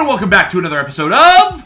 welcome back to another episode of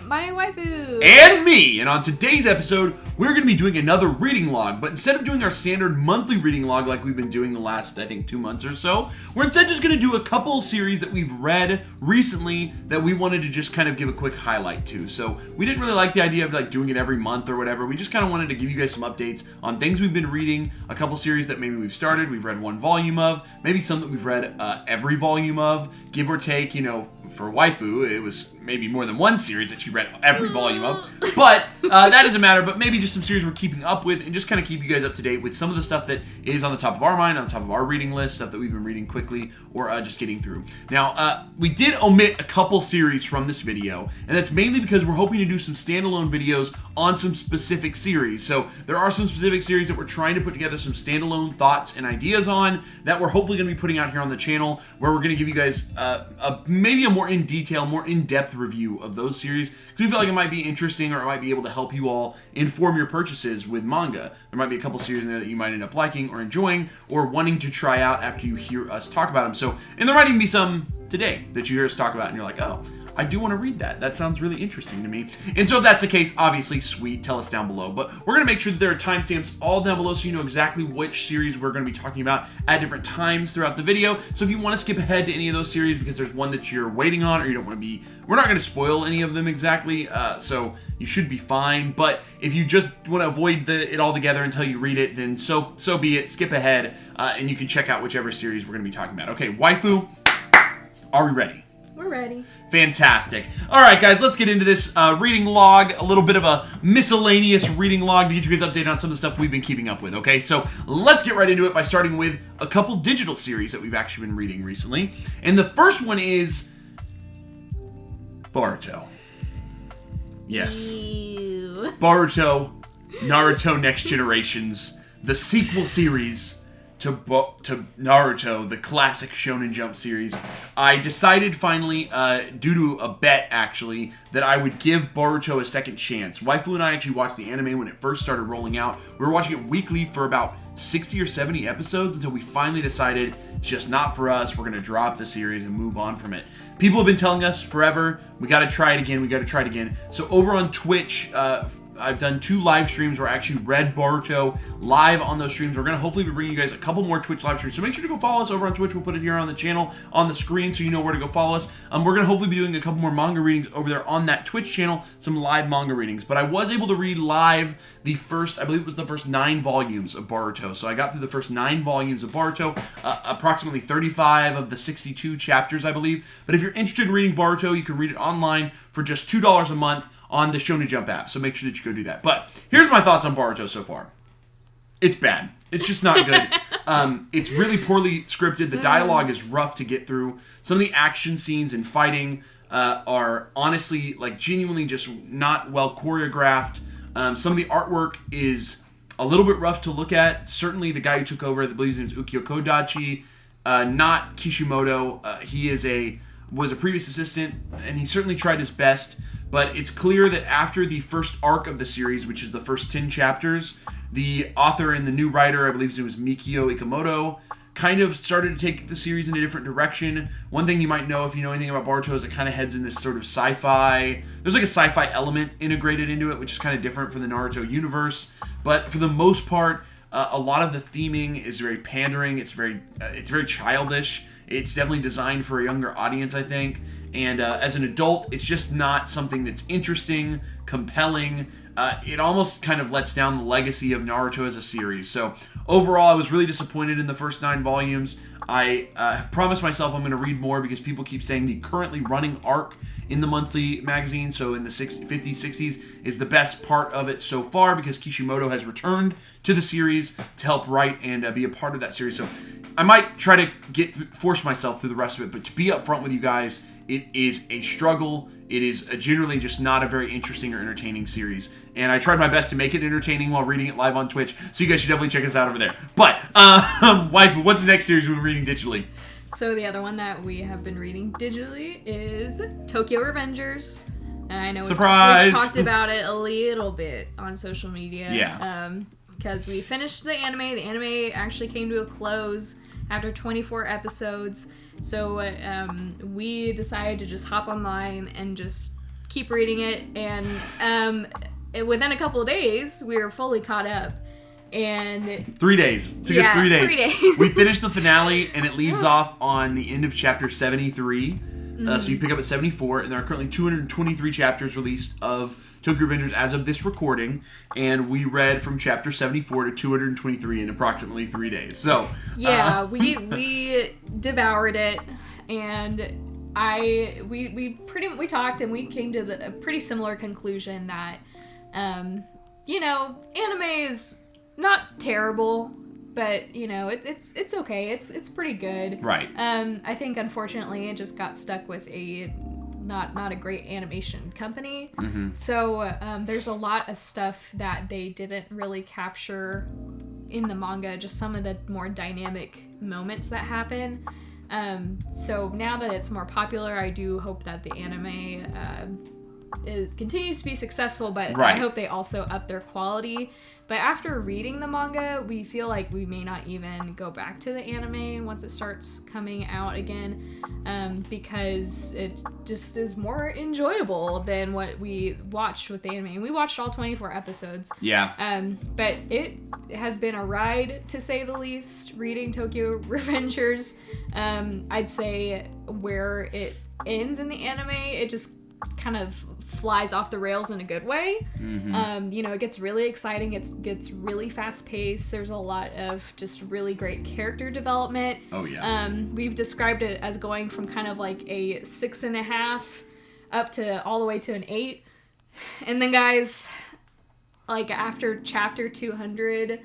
My Waifu and Me. And on today's episode, we're going to be doing another reading log, but instead of doing our standard monthly reading log like we've been doing the last, I think, 2 months or so, we're instead just going to do a couple series that we've read recently that we wanted to just kind of give a quick highlight to. So we didn't really like the idea of like doing it every month or whatever. We just kind of wanted to give you guys some updates on things we've been reading, a couple series that maybe we've started, we've read one volume of, maybe some that we've read every volume of, give or take, you know. For Waifu, it was maybe more than one series that she read every volume of, but that doesn't matter, but maybe just some series we're keeping up with and just kind of keep you guys up to date with some of the stuff that is on the top of our mind, on the top of our reading list, stuff that we've been reading quickly or just getting through. Now, we did omit a couple series from this video, and that's mainly because we're hoping to do some standalone videos on some specific series. So there are some specific series that we're trying to put together some standalone thoughts and ideas on that we're hopefully going to be putting out here on the channel, where we're going to give you guys maybe a more in detail, more in-depth review of those series, because we feel like it might be interesting or it might be able to help you all inform your purchases with manga. There might be a couple series in there that you might end up liking or enjoying or wanting to try out after you hear us talk about them. So, and there might even be some today that you hear us talk about and you're like, oh, I do want to read that. That sounds really interesting to me. And so if that's the case, obviously, sweet, tell us down below. But we're going to make sure that there are timestamps all down below so you know exactly which series we're going to be talking about at different times throughout the video. So if you want to skip ahead to any of those series because there's one that you're waiting on or you don't want to be, we're not going to spoil any of them exactly, so you should be fine. But if you just want to avoid it altogether until you read it, then so be it. Skip ahead, and you can check out whichever series we're going to be talking about. Okay, Waifu, are we ready? We're ready. Fantastic. All right, guys, let's get into this reading log, a little bit of a miscellaneous reading log to get you guys updated on some of the stuff we've been keeping up with, okay? So let's get right into it by starting with a couple digital series that we've actually been reading recently. And the first one is Boruto. Yes. Ew. Boruto, Naruto Next Generations, the sequel series to Naruto, the classic Shonen Jump series. I decided finally, due to a bet actually, that I would give Boruto a second chance. Waifu and I actually watched the anime when it first started rolling out. We were watching it weekly for about 60 or 70 episodes until we finally decided it's just not for us. We're going to drop the series and move on from it. People have been telling us forever, we got to try it again. So over on Twitch, I've done 2 live streams where I actually read Boruto live on those streams. We're going to hopefully be bringing you guys a couple more Twitch live streams. So make sure to go follow us over on Twitch. We'll put it here on the channel on the screen so you know where to go follow us. We're going to hopefully be doing a couple more manga readings over there on that Twitch channel, some live manga readings. But I was able to read live the first, I believe it was the first 9 volumes of Boruto. So I got through the first 9 volumes of Boruto, approximately 35 of the 62 chapters, I believe. But if you're interested in reading Boruto, you can read it online for just $2 a month on the Shonen Jump app, so make sure that you go do that. But here's my thoughts on Boruto so far. It's bad. It's just not good. It's really poorly scripted. The dialogue is rough to get through. Some of the action scenes and fighting are honestly, like, genuinely just not well choreographed. Some of the artwork is a little bit rough to look at. Certainly the guy who took over, I believe his name is Ukyo Kodachi, not Kishimoto. He was a previous assistant, and he certainly tried his best. But it's clear that after the first arc of the series, which is the first 10 chapters, the author and the new writer, I believe his name was Mikio Ikamoto, kind of started to take the series in a different direction. One thing you might know if you know anything about Boruto is it kind of heads in this sort of sci-fi. There's like a sci-fi element integrated into it, which is kind of different from the Naruto universe. But for the most part, a lot of the theming is very pandering. It's very childish. It's definitely designed for a younger audience, I think. And as an adult, it's just not something that's interesting, compelling. It almost kind of lets down the legacy of Naruto as a series. So overall, I was really disappointed in the first 9 volumes. I have promised myself I'm going to read more because people keep saying the currently running arc in the monthly magazine, so in the 50s, 60s, is the best part of it so far because Kishimoto has returned to the series to help write and be a part of that series. So I might try to force myself through the rest of it, but to be upfront with you guys, it is a struggle. It is generally just not a very interesting or entertaining series. And I tried my best to make it entertaining while reading it live on Twitch, so you guys should definitely check us out over there. But, Waifu, what's the next series we've been reading digitally? So the other one that we have been reading digitally is Tokyo Revengers. And I know we've talked about it a little bit on social media. Yeah. Because we finished the anime. The anime actually came to a close after 24 episodes. So we decided to just hop online and just keep reading it. And within a couple of days, we were fully caught up. And 3 days. Took us 3 days. 3 days. We finished the finale, and it leaves off on the end of chapter 73. So you pick up at 74, and there are currently 223 chapters released of Tokyo Revengers as of this recording, and we read from chapter 74 to 223 in approximately 3 days. So yeah, we devoured it, and we talked, and we came to a pretty similar conclusion that anime is not terrible, but it's okay. It's pretty good. Right. I think unfortunately it just got stuck with a not a great animation company. Mm-hmm. So there's a lot of stuff that they didn't really capture in the manga, just some of the more dynamic moments that happen. So now that it's more popular, I do hope that the anime it continues to be successful, but right. I hope they also up their quality. But after reading the manga, we feel like we may not even go back to the anime once it starts coming out again, because it just is more enjoyable than what we watched with the anime. And we watched all 24 episodes. Yeah. But it has been a ride, to say the least, reading Tokyo Revengers. I'd say where it ends in the anime, it just kind of flies off the rails in a good way. Mm-hmm. It gets really exciting. It gets really fast paced. There's a lot of just really great character development. Oh yeah. We've described it as going from kind of like a 6.5 up to all the way to an 8. And then guys, like after chapter 200,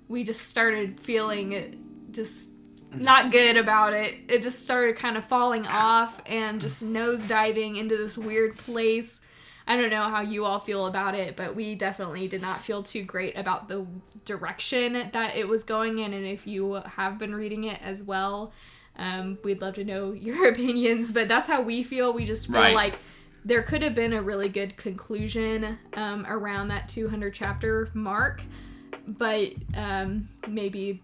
we just started feeling just not good about it. It just started kind of falling off and just nosediving into this weird place. I don't know how you all feel about it, but we definitely did not feel too great about the direction that it was going in. And if you have been reading it as well, we'd love to know your opinions. But that's how we feel. We just feel like there could have been a really good conclusion around that 200 chapter mark. But maybe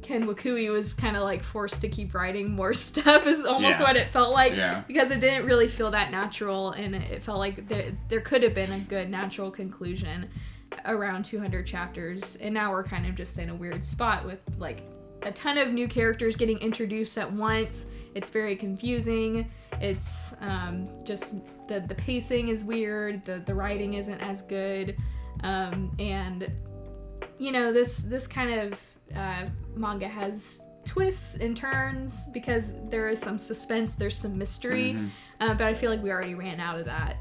Ken Wakui was kind of like forced to keep writing more stuff is almost what it felt like, because it didn't really feel that natural, and it felt like there could have been a good natural conclusion around 200 chapters, and now we're kind of just in a weird spot with like a ton of new characters getting introduced at once. It's very confusing. It's just the pacing is weird, the writing isn't as good, and this kind of manga has twists and turns because there is some suspense, there's some mystery, but I feel like we already ran out of that.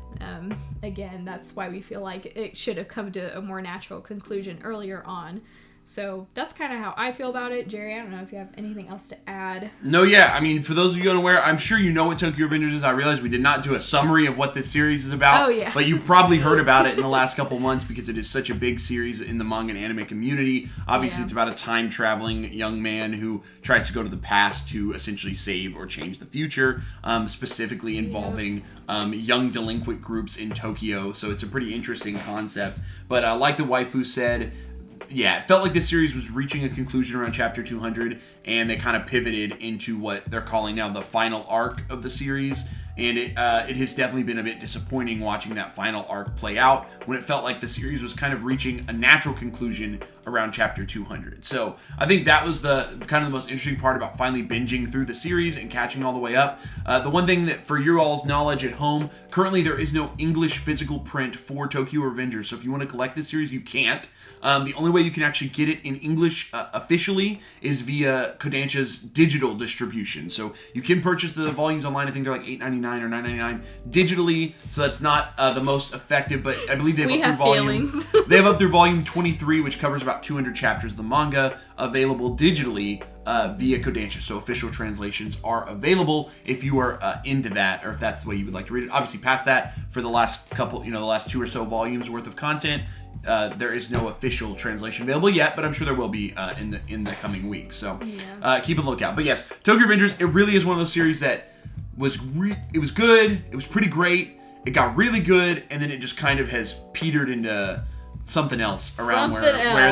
Again, that's why we feel like it should have come to a more natural conclusion earlier on. So that's kind of how I feel about it. Jerry, I don't know if you have anything else to add. No, yeah. I mean, for those of you unaware, I'm sure you know what Tokyo Revengers is. I realize we did not do a summary of what this series is about. Oh, yeah. But you've probably heard about it in the last couple months because it is such a big series in the manga and anime community. Obviously, It's about a time-traveling young man who tries to go to the past to essentially save or change the future, specifically involving young delinquent groups in Tokyo. So it's a pretty interesting concept. But like the waifu said, it felt like this series was reaching a conclusion around chapter 200, and they kind of pivoted into what they're calling now the final arc of the series. And it has definitely been a bit disappointing watching that final arc play out when it felt like the series was kind of reaching a natural conclusion around chapter 200. So I think that was the kind of the most interesting part about finally binging through the series and catching all the way up. The one thing that, for your all's knowledge at home, currently there is no English physical print for Tokyo Revengers. So if you want to collect this series, you can't. The only way you can actually get it in English officially is via Kodansha's digital distribution. So you can purchase the volumes online. I think they're like $8.99 or $9.99 digitally. So that's not the most effective, but I believe they have they have up through volume 23, which covers about 200 chapters of the manga, available digitally via Kodansha. So official translations are available if you are into that, or if that's the way you would like to read it. Obviously, past that, for the last couple, the last 2 or so volumes worth of content, there is no official translation available yet, but I'm sure there will be in the coming weeks. So keep a lookout. But yes, Tokyo Revengers, it really is one of those series that it was good, it was pretty great, it got really good, and then it just kind of has petered into something else around where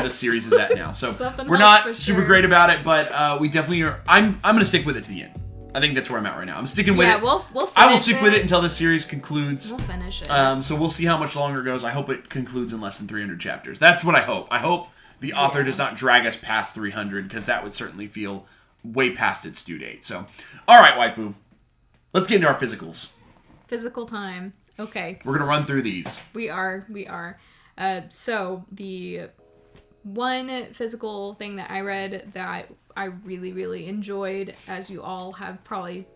the series is at now. So we're not super great about it, but we definitely are. I'm going to stick with it to the end. I think that's where I'm at right now. I'm sticking with it. Yeah, we'll finish I will stick with it until the series concludes. We'll finish it. So we'll see how much longer it goes. I hope it concludes in less than 300 chapters. That's what I hope. I hope the author does not drag us past 300, because that would certainly feel way past its due date. So, all right, Waifu. Let's get into our physicals. Physical time. Okay. We're going to run through these. We are. So the one physical thing that I read that I really, really enjoyed, as you all have probably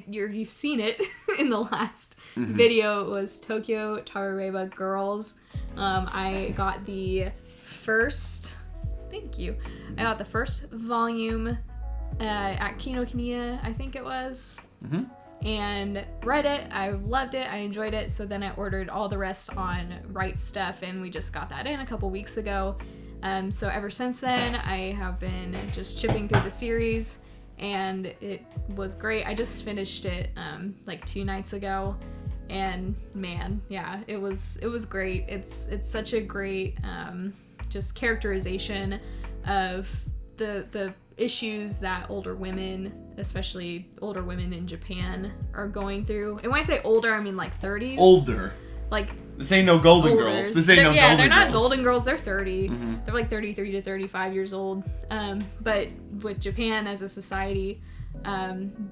you've seen it in the last video, was Tokyo Tarareba Girls. I got the first. Thank you. I got the first volume at Kinokuniya, I think it was. And read it. I loved it. I enjoyed it. So then I ordered all the rest on Right Stuff, and we just got that in a couple weeks ago. So ever since then, I have been just chipping through the series, and it was great. I just finished it like 2 nights ago, and man, yeah, it was great. It's such a great just characterization of the issues that older women, especially older women in Japan, are going through. And when I say older, I mean like 30s. Older. Like, this ain't no Golden Girls. This ain't no Golden Girls. Yeah, they're not Golden Girls. They're 30. They're like 33 to 35 years old. But with Japan as a society,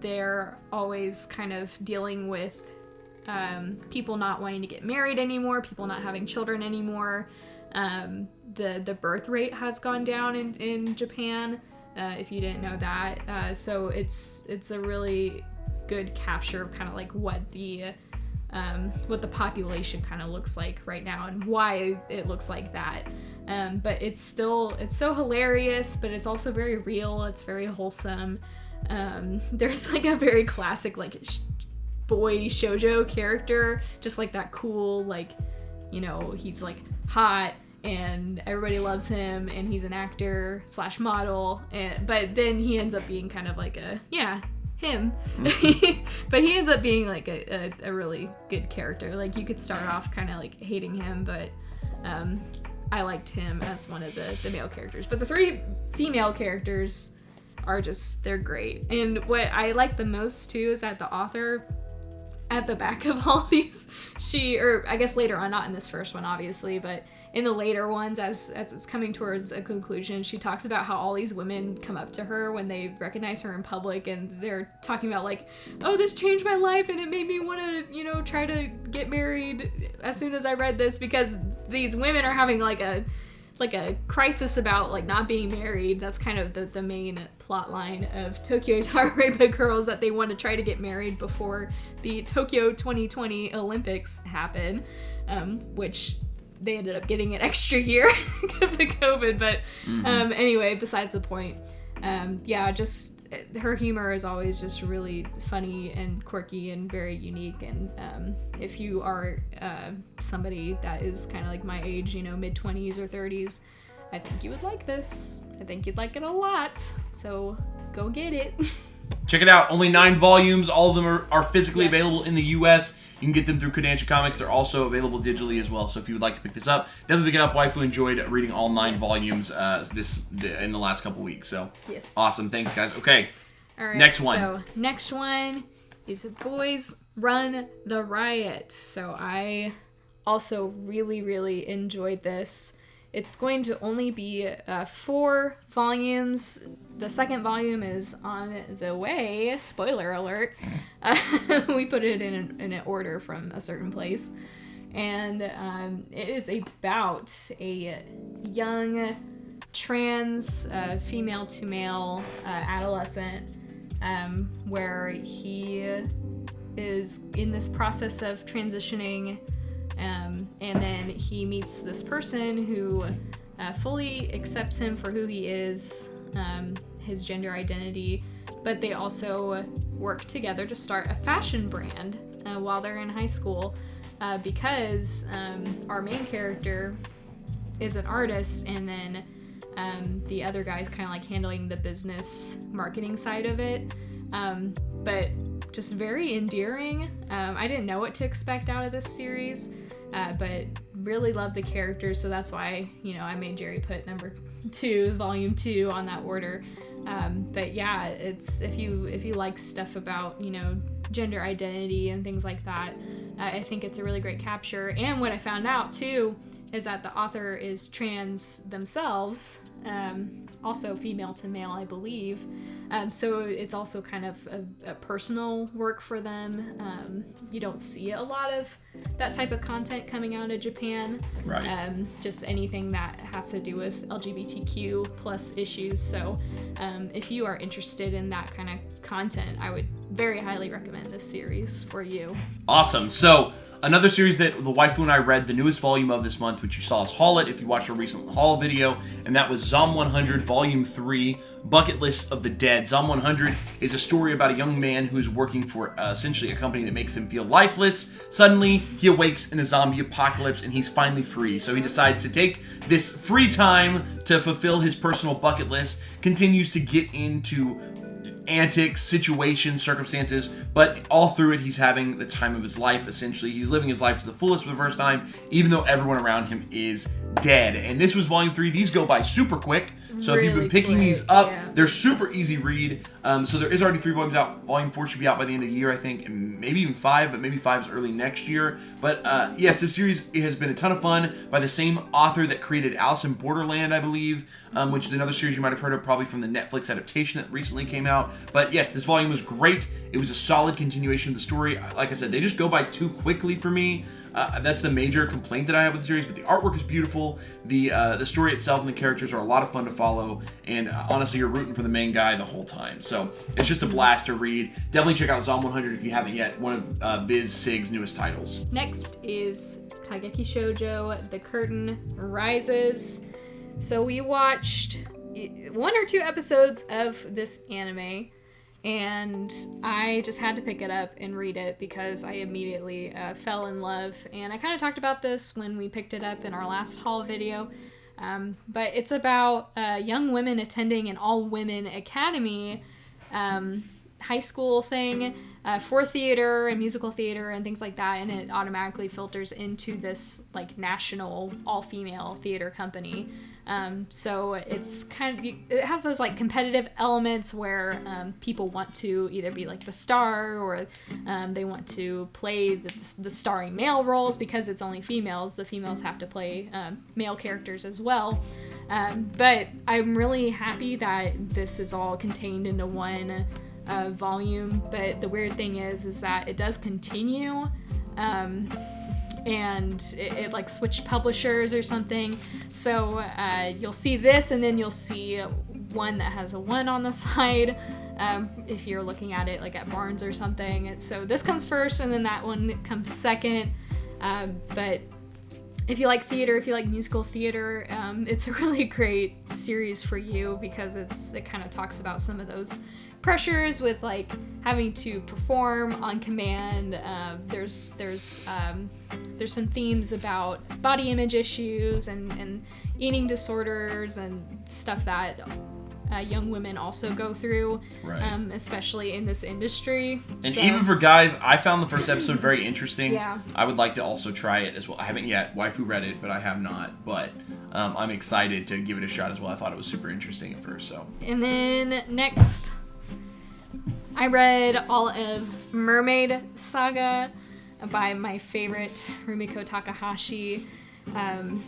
they're always kind of dealing with people not wanting to get married anymore, people not having children anymore. The birth rate has gone down in Japan. If you didn't know that. So it's a really good capture of kind of like what the population kind of looks like right now and why it looks like that. But it's so hilarious, but it's also very real. It's very wholesome. There's like a very classic like boy Shojo character, just like that cool, like, you know, he's like hot and everybody loves him, and he's an actor / model, but then he ends up being kind of like him. But he ends up being like a really good character. Like, you could start off kind of like hating him, but I liked him as one of the male characters. But the 3 female characters are they're great. And what I like the most too is that the author, at the back of all these, I guess later on, not in this first one obviously, but in the later ones, as it's coming towards a conclusion, she talks about how all these women come up to her when they recognize her in public, and they're talking about like, oh, this changed my life and it made me want to, you know, try to get married as soon as I read this, because these women are having like a crisis about like not being married. That's kind of the main plot line of Tokyo Tarareba Girls, that they want to try to get married before the Tokyo 2020 Olympics happen, which they ended up getting an extra year because of COVID, but anyway, besides the point. Just her humor is always just really funny and quirky and very unique, and if you are somebody that is kind of like my age, you know, mid-20s or 30s, I think you would like this. I think you'd like it a lot, so go get it. Check it out. Only 9 volumes. All of them are physically available in the U.S. You can get them through Kodansha Comics. They're also available digitally as well. So if you would like to pick this up, definitely pick it up. Waifu enjoyed reading all 9 volumes in the last couple weeks. So awesome. Thanks, guys. Okay. All right. Next one. So next one is Boys Run the Riot. So I also really, really enjoyed this. It's going to only be 4 volumes. The second volume is on the way. Spoiler alert. We put it in an order from a certain place. And it is about a young trans female to male adolescent where he is in this process of transitioning. And then he meets this person who fully accepts him for who he is, his gender identity, but they also work together to start a fashion brand while they're in high school, because our main character is an artist, and then the other guy's kind of like handling the business marketing side of it, but just very endearing. I didn't know what to expect out of this series, but really love the characters, so that's why, you know, I made Jerry put volume 2 on that order. But yeah, it's if you like stuff about, you know, gender identity and things like that, I think it's a really great capture. And what I found out too is that the author is trans themselves, also female to male, I believe. So it's also kind of a personal work for them. You don't see a lot of that type of content coming out of Japan. Right. Just anything that has to do with LGBTQ plus issues. So if you are interested in that kind of content, I would very highly recommend this series for you. Awesome. So another series that the waifu and I read the newest volume of this month, which you saw us haul it if you watched our recent haul video, and that was Zom 100 Volume 3, Bucket List of the Dead. Zom 100 is a story about a young man who's working for essentially a company that makes him feel lifeless. Suddenly, he awakes in a zombie apocalypse and he's finally free. So he decides to take this free time to fulfill his personal bucket list, continues to get into antics, situations, circumstances, but all through it, he's having the time of his life, essentially. He's living his life to the fullest for the first time, even though everyone around him is dead. And this was Volume 3. These go by super quick. So if you've been picking these up, they're super easy read. So there is already 3 volumes out. Volume 4 should be out by the end of the year, I think, and maybe even 5, but maybe 5 is early next year. But yes, this series has been a ton of fun by the same author that created Alice in Borderland, I believe, which is another series you might have heard of probably from the Netflix adaptation that recently came out. But yes, this volume was great. It was a solid continuation of the story. Like I said, they just go by too quickly for me. That's the major complaint that I have with the series, but the artwork is beautiful. The story itself and the characters are a lot of fun to follow, and honestly, you're rooting for the main guy the whole time. So it's just a blast to read. Definitely check out Zom 100 if you haven't yet. One of Viz Sig's newest titles. Next is Kageki Shojo, The Curtain Rises. So we watched 1 or 2 episodes of this anime, and I just had to pick it up and read it because I immediately fell in love. And I kind of talked about this when we picked it up in our last haul video. But it's about young women attending an all-women academy high school thing for theater and musical theater and things like that. And it automatically filters into this like national all-female theater company. So it's kind of, it has those like competitive elements where people want to either be like the star or they want to play the starring male roles because it's only females. The females have to play male characters as well. But I'm really happy that this is all contained into one volume. But the weird thing is that it does continue. And it like switched publishers or something. So you'll see this, and then you'll see one that has a 1 on the side if you're looking at it like at Barnes or something. So this comes first, and then that one comes second. But if you like theater, if you like musical theater, it's a really great series for you because it kind of talks about some of those pressures with like having to perform on command. There's some themes about body image issues and eating disorders and stuff that young women also go through, right. Especially in this industry. And so, even for guys, I found the first episode very interesting. Yeah. I would like to also try it as well. I haven't yet. Waifu read it, but I have not. But I'm excited to give it a shot as well. I thought it was super interesting at first. So. And then next, I read all of Mermaid Saga by my favorite Rumiko Takahashi. And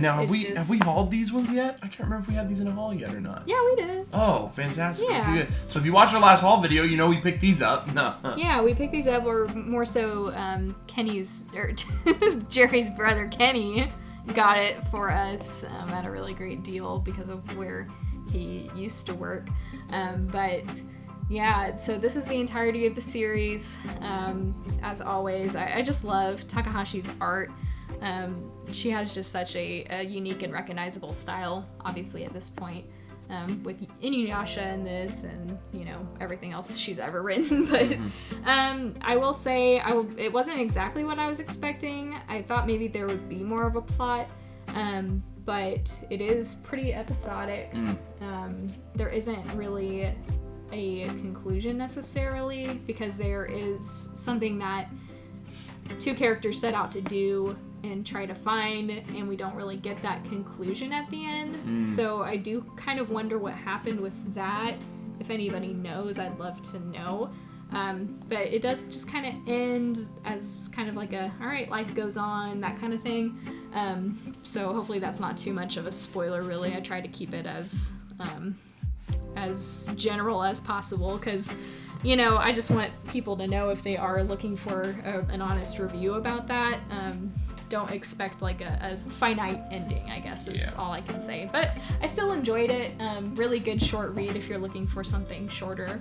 now have we hauled these ones yet? I can't remember if we had these in a haul yet or not. Yeah, we did. Oh, fantastic. Yeah. Okay, good. So if you watched our last haul video, you know we picked these up. No. Yeah, we picked these up, or more so Kenny's, or Jerry's brother Kenny got it for us at a really great deal because of where he used to work. But yeah, so this is the entirety of the series. As always, I just love Takahashi's art. She has just such a unique and recognizable style, obviously, at this point, with Inuyasha in this and, you know, everything else she's ever written. But I will say it wasn't exactly what I was expecting. I thought maybe there would be more of a plot, but it is pretty episodic. There isn't really a conclusion necessarily, because there is something that two characters set out to do and try to find, and we don't really get that conclusion at the end. So I do kind of wonder what happened with that. If anybody knows, I'd love to know. But it does just kind of end as kind of like a, all right, life goes on, that kind of thing. So hopefully that's not too much of a spoiler, really. I try to keep it as general as possible, because, you know, I just want people to know if they are looking for an honest review about that. Don't expect like a finite ending, I guess is all I can say. But I still enjoyed it. Really good short read if you're looking for something shorter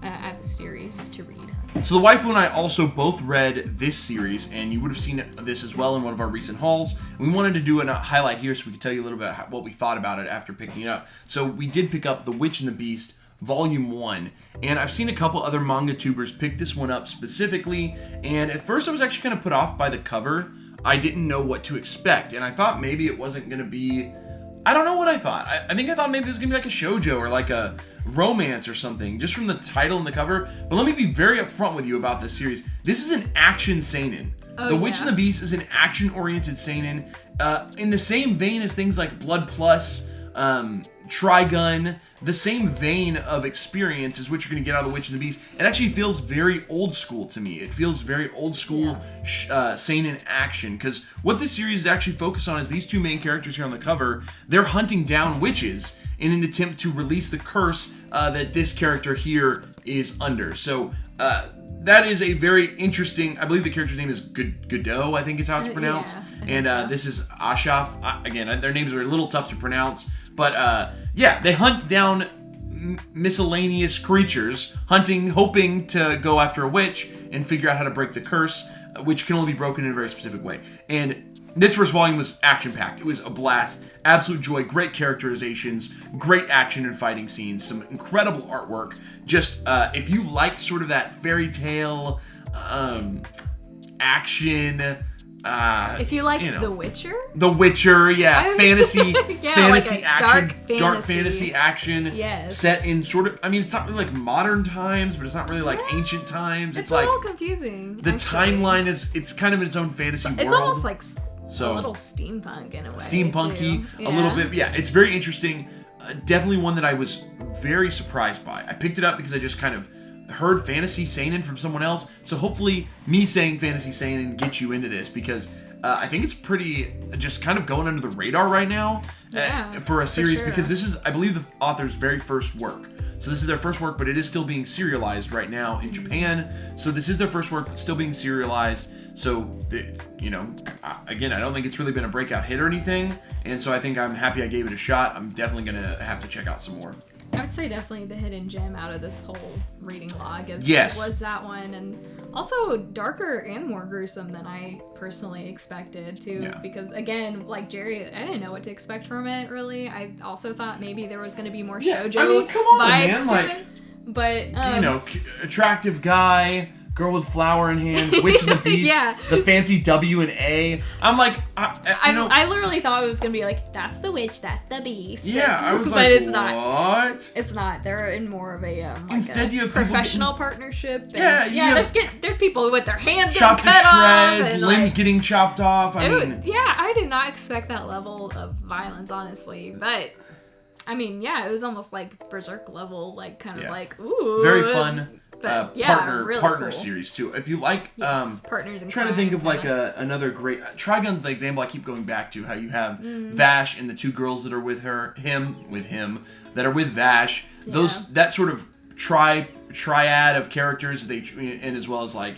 as a series to read. So the waifu and I also both read this series, and you would have seen this as well in one of our recent hauls. We wanted to do a highlight here so we could tell you a little bit what we thought about it after picking it up. So we did pick up The Witch and the Beast, Volume 1, and I've seen a couple other manga tubers pick this one up specifically, and at first I was actually kind of put off by the cover. I didn't know what to expect, and I thought maybe it wasn't going to be... I don't know what I thought. I think I thought maybe it was going to be like a shoujo or like a romance or something, just from the title and the cover. But let me be very upfront with you about this series. This is an action seinen. The Witch and the Beast is an action-oriented seinen, in the same vein as things like Blood Plus, Trigun, the same vein of experience as what you're going to get out of The Witch and the Beast. It actually feels very old school to me. It feels very old school seinen action, because what this series is actually focused on is these two main characters here on the cover. They're hunting down witches in an attempt to release the curse that this character here is under. So that is a very interesting... I believe the character's name is Godot, I think is how it's pronounced. And this is Ashaf. Again, their names are a little tough to pronounce. But they hunt down miscellaneous creatures, hoping to go after a witch and figure out how to break the curse, which can only be broken in a very specific way. And this first volume was action-packed. It was a blast. Absolute joy. Great characterizations. Great action and fighting scenes. Some incredible artwork. Just, if you like sort of that fairy tale action... if you like The Witcher? The Witcher, fantasy, fantasy like action, dark fantasy action, yes. set in sort of, I mean, it's not really like modern times, but it's not really like ancient times. It's like a little confusing. The timeline it's kind of in its own fantasy world. It's almost like a little steampunk in a way. Steampunky, a little bit. Yeah, it's very interesting. Definitely one that I was very surprised by. I picked it up because I just kind of heard fantasy seinen from someone else, so hopefully me saying fantasy seinen gets you into this, because I think it's pretty just kind of going under the radar right now for a series, because this is, I believe, the author's very first work. So this is their first work, but it is still being serialized right now in Japan. So this is their first work, still being serialized. So, again, I don't think it's really been a breakout hit or anything, and so I think I'm happy I gave it a shot. I'm definitely going to have to check out some more. I would say definitely the hidden gem out of this whole reading log was that one, and also darker and more gruesome than I personally expected too, because again, like Jerry, I didn't know what to expect from it really. I also thought maybe there was going to be more shoujo vibes to it, but attractive guy, girl with flower in hand, Witch and the Beast, the fancy W and A. I'm like, I literally thought it was gonna be like, that's the witch, that's the beast. Yeah, I was but like, it's what? Not. It's not. They're in more of a instead you have professional partnership. And, there's people with their hands chopped getting cut to shreds, off, and limbs getting chopped off. I did not expect that level of violence, honestly, but. I mean, it was almost like Berserk level, like kind of like, ooh. Very fun. But, partner cool. series too. If you like, partners in trying to think of like another great Trigun's the example I keep going back to. How you have Vash and the two girls that are with him that are with Vash. That sort of triad of characters and as well as like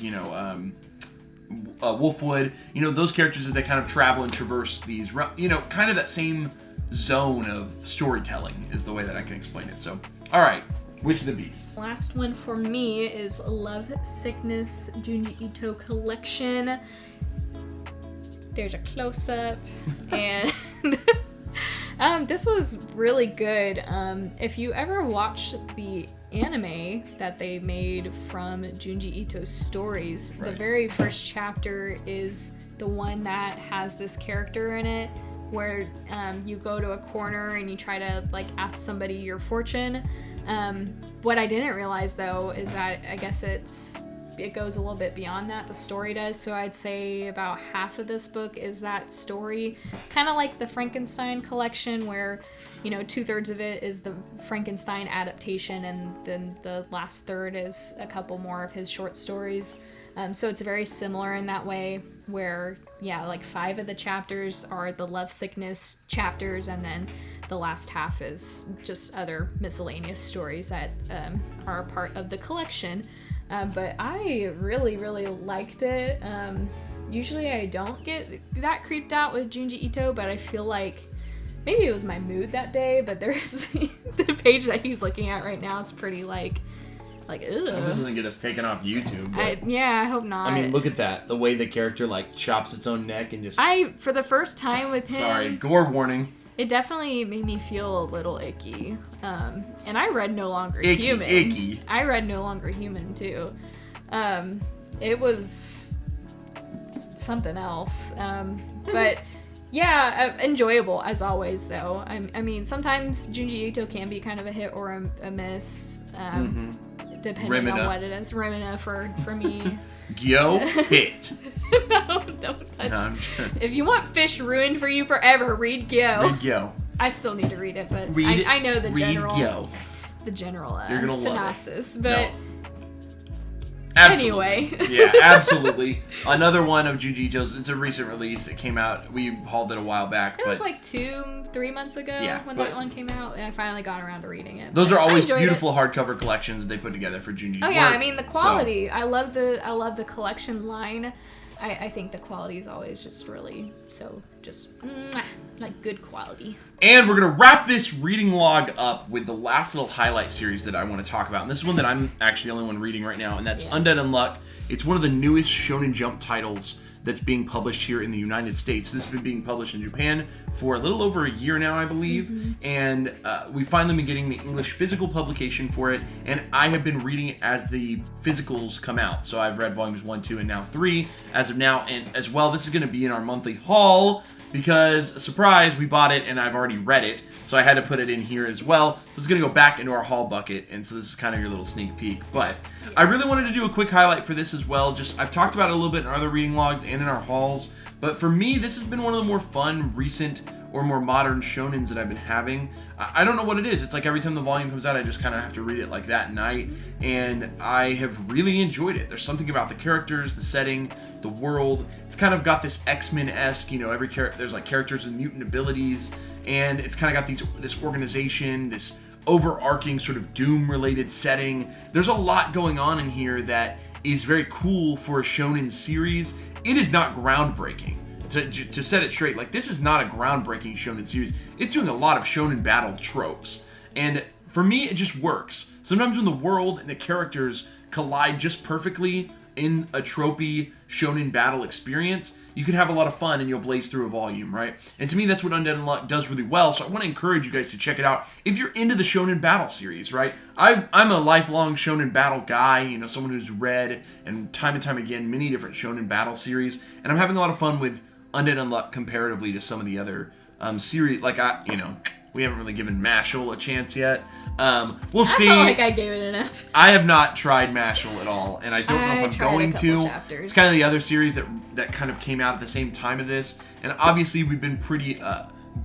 Wolfwood. Those characters that they kind of travel and traverse these. Kind of that same zone of storytelling is the way that I can explain it. So, all right. Witch of the Beast. Last one for me is Lovesickness Junji Ito Collection. There's a close-up, and this was really good. If you ever watched the anime that they made from Junji Ito's stories, the very first chapter is the one that has this character in it, where you go to a corner and you try to like ask somebody your fortune. What I didn't realize though is that I guess it's it goes a little bit beyond that. The story does. So I'd say about half of this book is that story, kind of like the Frankenstein collection, where 2/3 of it is the Frankenstein adaptation, and then the last third is a couple more of his short stories. So it's very similar in that way, where, like 5 of the chapters are the Lovesickness chapters, and then the last half is just other miscellaneous stories that are a part of the collection. But I really, really liked it. Usually I don't get that creeped out with Junji Ito, but I feel like maybe it was my mood that day, but there's the page that he's looking at right now is pretty like, ugh. This doesn't get us taken off YouTube. I hope not. I mean, look at that. The way the character, chops its own neck and just... For the first time with him... Sorry, gore warning. It definitely made me feel a little icky. And I read No Longer Icky, Human. icky. I read No Longer Human, too. It was something else. But... yeah, enjoyable as always, though. I mean, sometimes Junji Ito can be kind of a hit or a miss, depending on what it is. Remina for me. Gyo hit. No, don't touch. No, if you want fish ruined for you forever, read Gyo. Read Gyo. I still need to read it, but I know the general synopsis. But absolutely. Anyway. Yeah, absolutely. Another one of Junji Ito's. It's a recent release. It came out. We hauled it a while back. It was like 2-3 months ago when that one came out. And I finally got around to reading it. Those are always beautiful hardcover collections they put together for Junji's work. Oh yeah, I mean the quality. So. I love the collection line. I think the quality is always just really like good quality. And we're going to wrap this reading log up with the last little highlight series that I want to talk about. And this is one that I'm actually the only one reading right now, and that's Undead Unluck. It's one of the newest Shonen Jump titles that's being published here in the United States. This has been being published in Japan for a little over a year now, I believe. Mm-hmm. And we've finally been getting the English physical publication for it. And I have been reading it as the physicals come out. So I've read volumes 1, 2, and now 3 as of now. And as well, this is going to be in our monthly haul because, surprise, we bought it and I've already read it. So I had to put it in here as well. So it's going to go back into our haul bucket. And so this is kind of your little sneak peek. But I really wanted to do a quick highlight for this as well. I've talked about it a little bit in our other reading logs and in our hauls. But for me, this has been one of the more fun, recent, or more modern shonens that I've been having. I don't know what it is. It's like every time the volume comes out, I just kind of have to read it like that night. And I have really enjoyed it. There's something about the characters, the setting, the world. It's kind of got this X-Men-esque, every character, there's like characters with mutant abilities. And it's kind of got this organization, this overarching sort of Doom-related setting. There's a lot going on in here that is very cool for a shonen series. It is not groundbreaking. To set it straight, like, this is not a groundbreaking shonen series. It's doing a lot of shonen battle tropes. And for me, it just works. Sometimes when the world and the characters collide just perfectly in a tropey shonen battle experience, you can have a lot of fun and you'll blaze through a volume, right? And to me, that's what Undead Unluck does really well, so I want to encourage you guys to check it out if you're into the shonen battle series, right? I'm a lifelong shonen battle guy, someone who's read and time again many different shonen battle series, and I'm having a lot of fun with Undead Unluck comparatively to some of the other series. Like, we haven't really given Mashal a chance yet. We'll see. I feel like I gave it enough. I have not tried Mashal at all, and I don't know if I'm going to. Chapters. It's kind of the other series that kind of came out at the same time of this, and obviously we've been pretty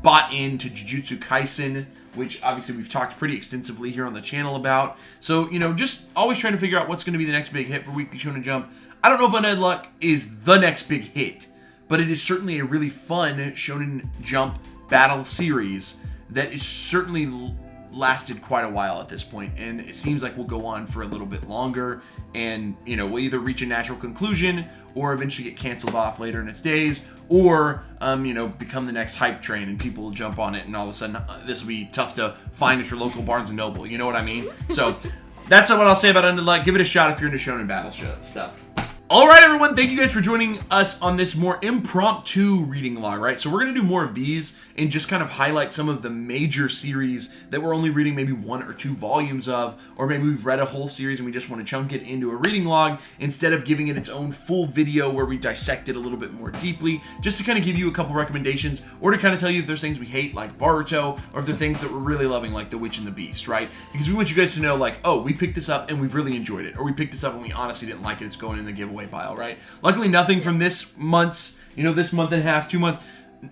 bought into Jujutsu Kaisen, which obviously we've talked pretty extensively here on the channel about. So, just always trying to figure out what's going to be the next big hit for Weekly Shonen Jump. I don't know if Undead Unluck is the next big hit, but it is certainly a really fun Shonen Jump battle series that is certainly lasted quite a while at this point, and it seems like we'll go on for a little bit longer, and we'll either reach a natural conclusion or eventually get canceled off later in its days, or become the next hype train and people will jump on it, and all of a sudden this will be tough to find at your local Barnes and Noble. You know what I mean? So that's what I'll say about Undead Unluck. Give it a shot if you're into shonen battle stuff. All right, everyone. Thank you guys for joining us on this more impromptu reading log, right? So we're going to do more of these and just kind of highlight some of the major series that we're only reading maybe 1 or 2 volumes of, or maybe we've read a whole series and we just want to chunk it into a reading log instead of giving it its own full video where we dissect it a little bit more deeply, just to kind of give you a couple recommendations or to kind of tell you if there's things we hate like Boruto or if there are things that we're really loving like The Witch and the Beast, right? Because we want you guys to know like, oh, we picked this up and we've really enjoyed it, or we picked this up and we honestly didn't like it, it's going in the giveaway pile, right? Luckily, nothing from this month's, this month and a half, 2 months,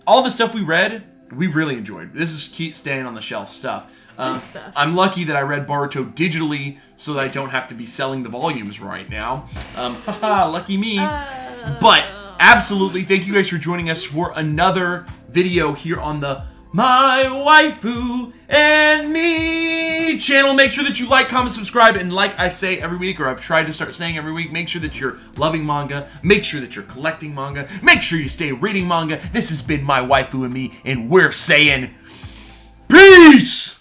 all the stuff we read, we really enjoyed. This is keep staying on the shelf stuff. Good stuff. I'm lucky that I read Boruto digitally so that I don't have to be selling the volumes right now. Haha, lucky me. But absolutely, thank you guys for joining us for another video here on the My Waifu and Me channel. Make sure that you like, comment, subscribe, and like I say every week, or I've tried to start saying every week, make sure that you're loving manga, make sure that you're collecting manga, make sure you stay reading manga. This has been My Waifu and Me, and we're saying peace!